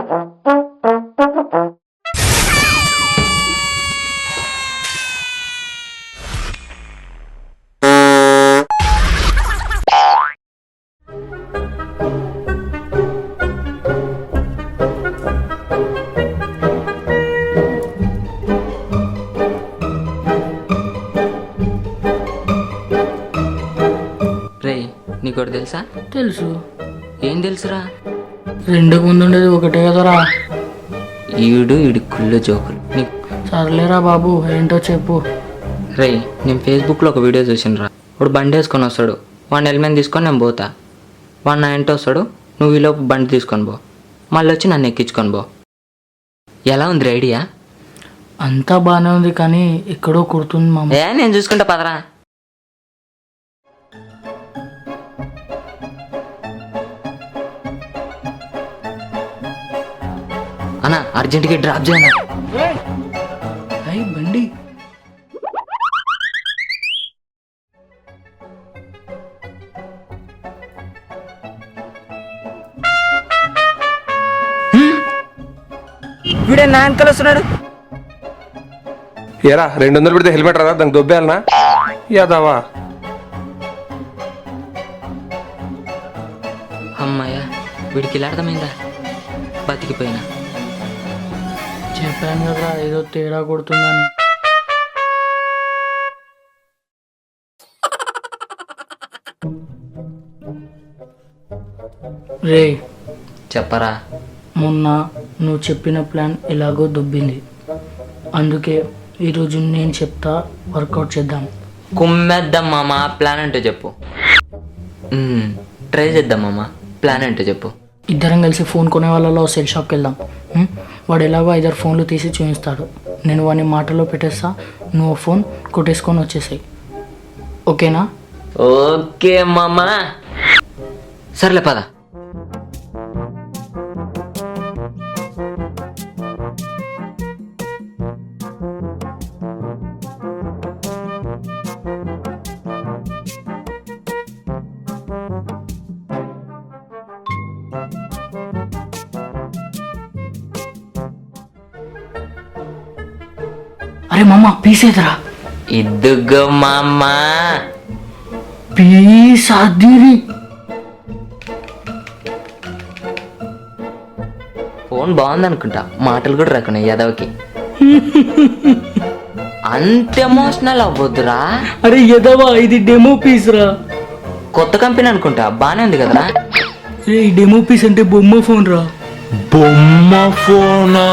రే నీకోటి తెలుసా? తెలుసు. ఏం తెలుసురా? రెండుకు ముందు ఉండేది ఒకటే కదరా. ఈడు కుళ్ళు జోకులు. సర్లేరా బాబు, ఏంటో చెప్పు. రే నేను ఫేస్బుక్లో ఒక వీడియో చూసినరా. వాడు బండి వేసుకొని వస్తాడు, వాడిని హెల్మెట్ తీసుకొని నేను పోతా. వాడు నా ఇంటి వస్తాడు, నువ్వు ఈలోపు బండి తీసుకొని పో, మళ్ళీ వచ్చి నన్ను ఎక్కించుకొని పో. ఎలా ఉంది ఐడియా? అంతా బాగానే ఉంది కానీ ఎక్కడో కుడుతుంది మామ. నేను చూసుకుంటా పదరా. అన్నా అర్జెంట్గా డ్రాప్ చేయనా. అయ్యి బండి. వీడే నా వెనకాల వస్తున్నాడు. ఏరా 200 పెడితే హెల్మెట్ రాదా? దానికి దొబ్బేయాలనా? యాదవా. అమ్మాయ్యా, వీడికి ఇలా అర్థమైందా? బతికిపోయినా. చెప్పాను కదా ఏదో తేడా కొడుతుందని. రే చెప్పరా. మొన్న నువ్వు చెప్పిన ప్లాన్ ఎలాగో దొబ్బింది. అందుకే ఈరోజు నేను చెప్తా, వర్కౌట్ చేద్దాం. కుమ్మేద్దాం మామ. ప్లాన్ అంటే చెప్పు. ట్రై చేద్దాం మామ. ప్లాన్ అంటే చెప్పు. ఇద్దరం కలిసి ఫోన్ కొనే వాళ్ళలో సెల్ షాప్కి వెళ్దాం. వాడు ఎలాగో 5 ఫోన్లు తీసి చూపిస్తాడు. నేను వాడిని మాటలో పెట్టేస్తా, నువ్వు ఫోన్ కొట్టేసుకొని వచ్చేసాయి. ఓకేనా? ఓకే మామ. సర్లే పద. అరే మామ, పీసేదరా. ఇద్దుగో మామ. పీస్ అదిరి. ఫోన్ బాగుంది అనుకుంటా, మాటలు కూడా రాకున్నాయి యాదవ్కి. అంత ఎమోషనల్ అవ్వద్దురా. అరే ఎదవా, ఇది డెమో పీస్ రా. కొత్త కంపెనీ అనుకుంటా, బానే ఉంది కదరా. ఈ డెమో పీస్ అంటే బొమ్మ ఫోన్ రా. బొమ్మ ఫోనా?